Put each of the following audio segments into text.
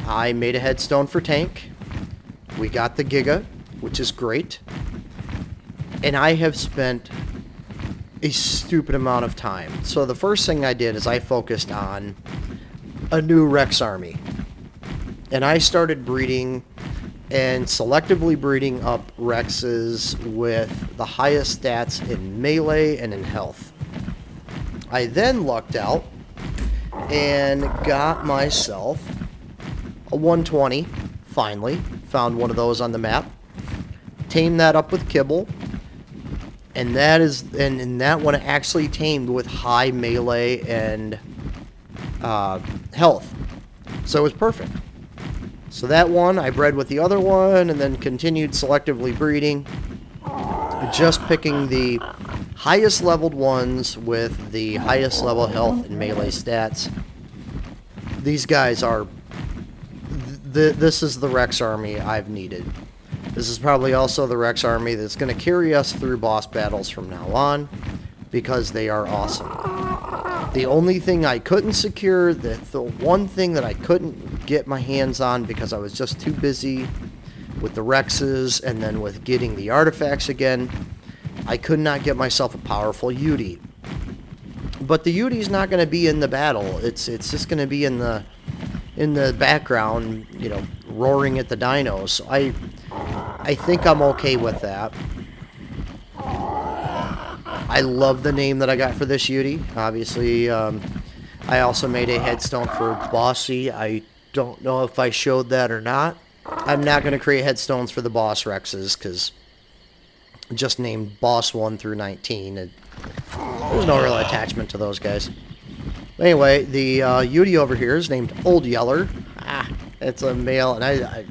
I made a headstone for Tank. We got the Giga, which is great. And I have spent a stupid amount of time. So the first thing I did is I focused on a new Rex army. And I started breeding and selectively breeding up Rexes with the highest stats in melee and in health. I then lucked out and got myself a 120, finally. Found one of those on the map. Tamed that up with kibble. And that is, and that one actually tamed with high melee and health. So it was perfect. So that one, I bred with the other one, and then continued selectively breeding. Just picking the highest leveled ones with the highest level health and melee stats. These guys are... This is the Rex army I've needed. This is probably also the Rex army that's going to carry us through boss battles from now on, because they are awesome. The only thing I couldn't secure, the one thing that I couldn't get my hands on because I was just too busy with the Rexes and then with getting the artifacts again, I could not get myself a powerful Yudi. But the Yudi's not going to be in the battle. It's just going to be in the background, you know, roaring at the dinos. So I think I'm okay with that. I love the name that I got for this Yudi. Obviously, I also made a headstone for Bossy. I don't know if I showed that or not. I'm not going to create headstones for the boss Rexes, because just named Boss 1 through 19. There's no real attachment to those guys. Anyway, the Yudi over here is named Old Yeller. It's a male, and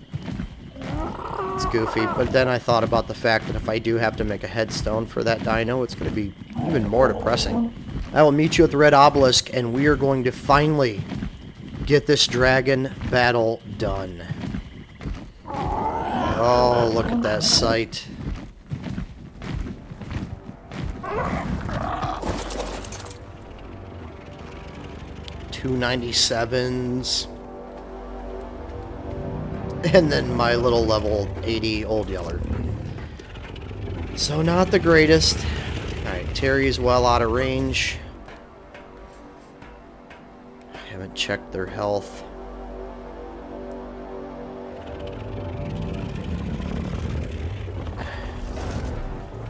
it's goofy, but then I thought about the fact that if I do have to make a headstone for that dino, it's going to be even more depressing. I will meet you at the Red Obelisk, and we are going to finally get this dragon battle done. Oh, look at that sight. $297s. And then my little level 80 Old Yeller. So not the greatest. Alright, Terry's well out of range. I haven't checked their health.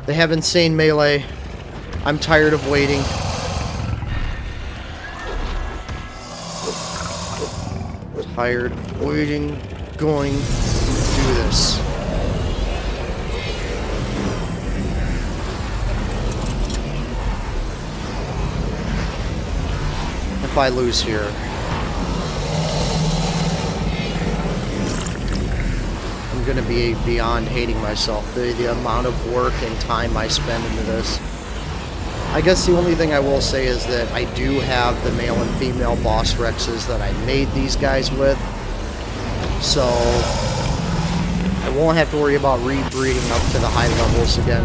They have insane melee. I'm tired of waiting. Tired of waiting. Going to do this. If I lose here, I'm going to be beyond hating myself. The amount of work and time I spend into this. I guess the only thing I will say is that I do have the male and female boss Rexes that I made these guys with. So I won't have to worry about rebreeding up to the high levels again.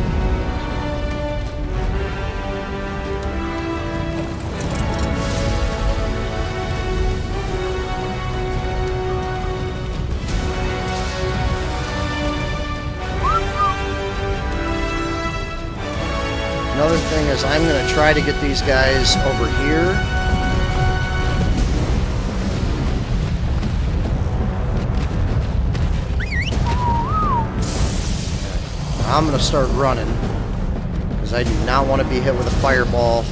Another thing is I'm going to try to get these guys over here. I'm going to start running, because I do not want to be hit with a fireball.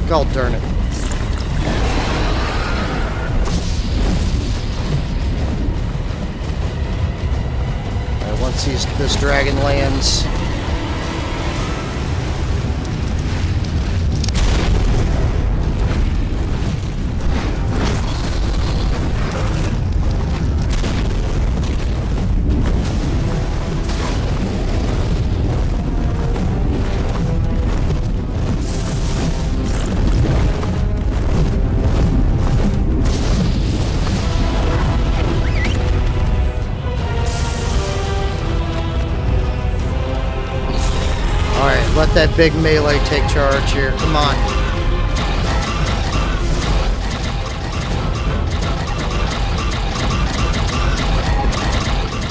God darn it. Once this dragon lands, Let that big melee take charge here. Come on.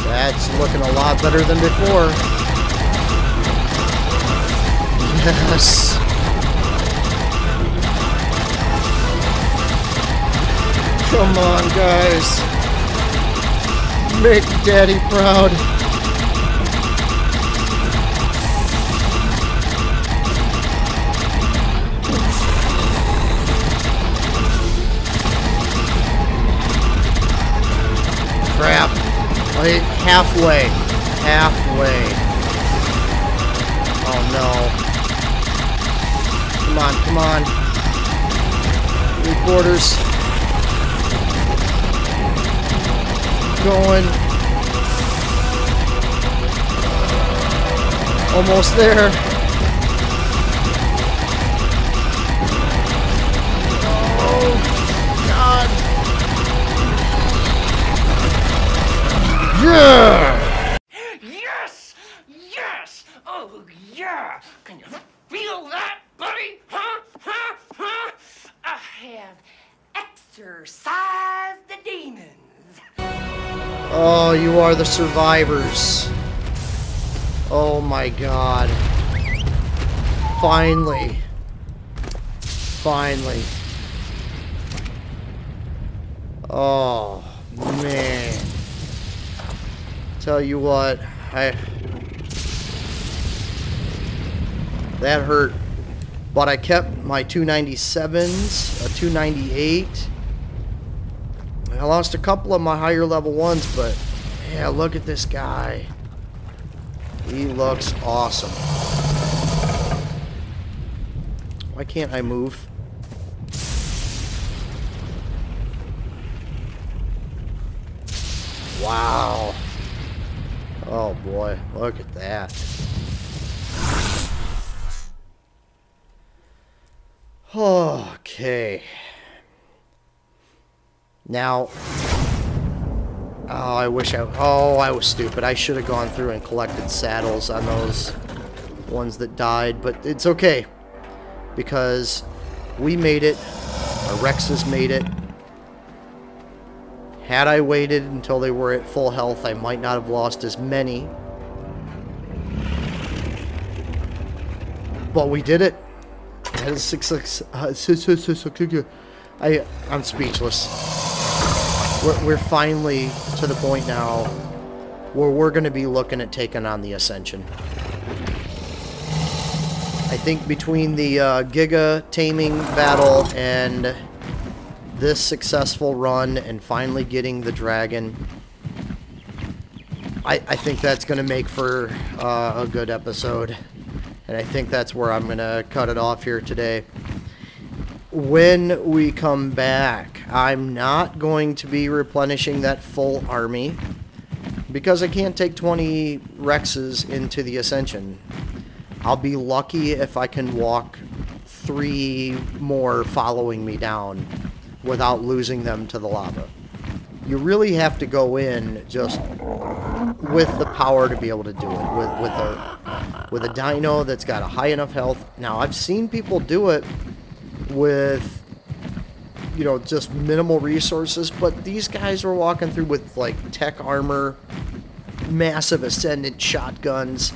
That's looking a lot better than before. Yes. Come on, guys. Make Daddy proud. Crap. Wait, halfway. Halfway. Oh no. Come on, come on. 3/4. Going. Almost there. Oh, God. Yeah! Yes! Yes! Oh, yeah! Can you feel that, buddy? Huh? Huh? Huh? I have exorcised the demons. Oh, you are the survivors. Oh my God. Finally. Finally. Oh, man. Tell you what, that hurt. But I kept my 297s, a 298. I lost a couple of my higher level ones, but yeah, look at this guy. He looks awesome. Why can't I move? Wow. Oh boy, look at that. Okay. Now, I was stupid. I should have gone through and collected saddles on those ones that died, but it's okay because we made it. Our Rexes made it. Had I waited until they were at full health, I might not have lost as many. But we did it. That is 6. I'm speechless. We're finally to the point now where we're going to be looking at taking on the Ascension. I think between the Giga taming battle and this successful run and finally getting the dragon, I think that's going to make for a good episode. And I think that's where I'm going to cut it off here today. When we come back, I'm not going to be replenishing that full army because I can't take 20 Rexes into the Ascension. I'll be lucky if I can walk 3 more following me down without losing them to the lava. You really have to go in just with the power to be able to do it. With a dino that's got a high enough health. Now, I've seen people do it with, you know, just minimal resources, but these guys were walking through with like tech armor, massive ascendant shotguns,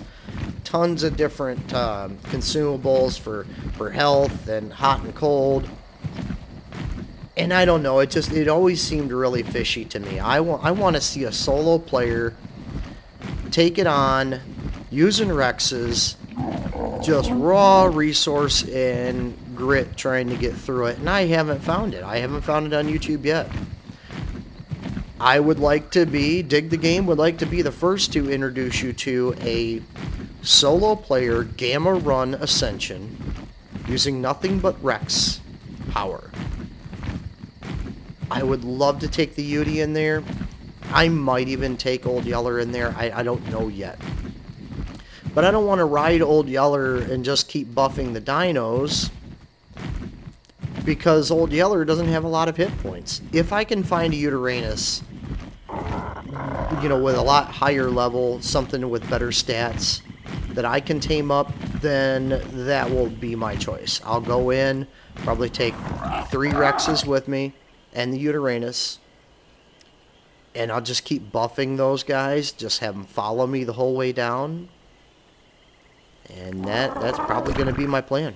tons of different consumables for health and hot and cold. And I don't know, it always seemed really fishy to me. I want to see a solo player take it on using Rexes, just raw resource and grit trying to get through it, and I haven't found it. I haven't found it on YouTube yet. I would like to be, Dig the Game would like to be the first to introduce you to a solo player Gamma Run Ascension using nothing but Rex power. I would love to take the Yudi in there. I might even take Old Yeller in there. I don't know yet. But I don't want to ride Old Yeller and just keep buffing the dinos because Old Yeller doesn't have a lot of hit points. If I can find a Uranus, you know, with a lot higher level, something with better stats that I can tame up then that will be my choice. I'll go in, probably take 3 Rexes with me and the Uranus, and I'll just keep buffing those guys, just have them follow me the whole way down, and that's probably going to be my plan.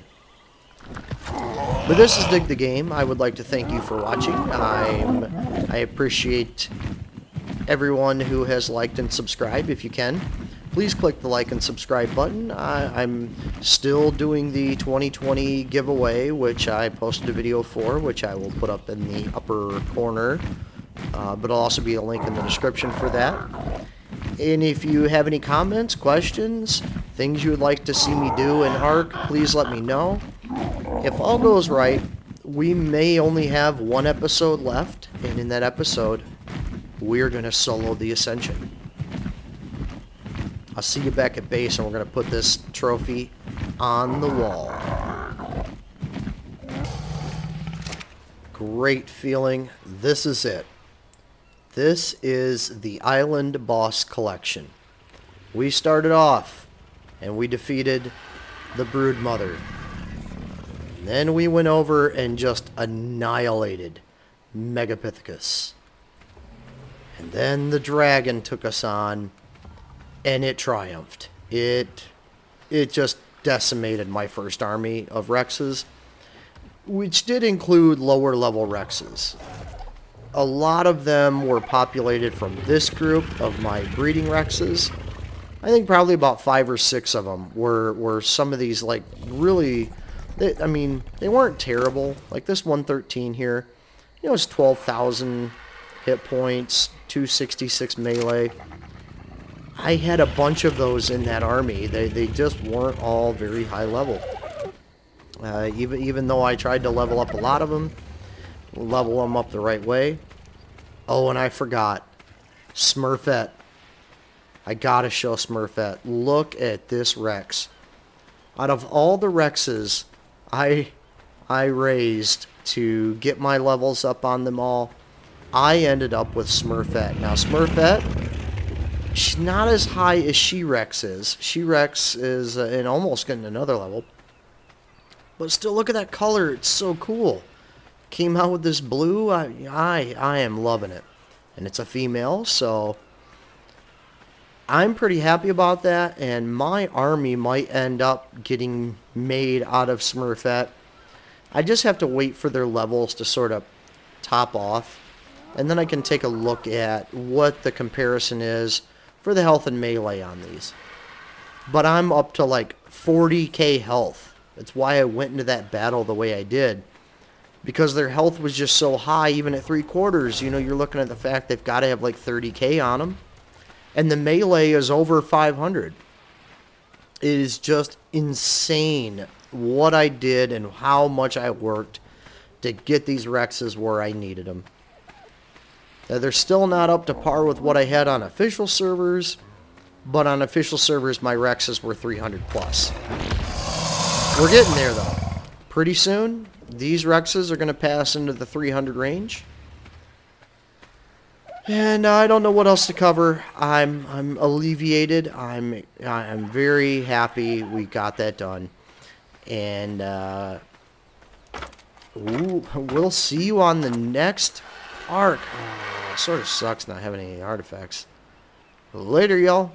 But this is Dig the Game. I would like to thank you for watching. I appreciate everyone who has liked and subscribed. If you can, please click the like and subscribe button. I'm still doing the 2020 giveaway, which I posted a video for, which I will put up in the upper corner. But there'll also be a link in the description for that. And if you have any comments, questions, things you would like to see me do in Ark, please let me know. If all goes right, we may only have 1 episode left, and in that episode, we're going to solo the Ascension. I'll see you back at base, and we're going to put this trophy on the wall. Great feeling. This is it. This is the Island Boss Collection. We started off, and we defeated the Brood Mother. And then we went over and just annihilated Megapithecus. And then the dragon took us on, and it triumphed. It just decimated my first army of Rexes, which did include lower level Rexes. A lot of them were populated from this group of my breeding Rexes. I think probably about 5 or 6 of them were some of these, like, really, I mean, they weren't terrible. Like this 113 here, you know, it's 12,000 hit points, 266 melee. I had a bunch of those in that army. They just weren't all very high level. Even though I tried to level up a lot of them, level them up the right way. Oh, and I forgot. Smurfette. I gotta show Smurfette. Look at this Rex. Out of all the Rexes I raised to get my levels up on them all, I ended up with Smurfette. Now, Smurfette, she's not as high as She-Rex is. She-Rex is in almost getting another level. But still, look at that color. It's so cool. Came out with this blue. I am loving it. And it's a female, so I'm pretty happy about that. And my army might end up getting made out of Smurfette. I just have to wait for their levels to sort of top off. And then I can take a look at what the comparison is for the health and melee on these. But I'm up to like 40k health. That's why I went into that battle the way I did. Because their health was just so high, even at 3/4. You know, you're looking at the fact they've got to have like 30k on them. And the melee is over 500. It is just insane what I did and how much I worked to get these Rexes where I needed them. Now, they're still not up to par with what I had on official servers. But on official servers, my Rexes were 300 plus. We're getting there, though. Pretty soon, these Rexes are going to pass into the 300 range. And I don't know what else to cover. I'm alleviated. I'm very happy we got that done. And we'll see you on the next Ark. Sort of sucks not having any artifacts. Later, y'all.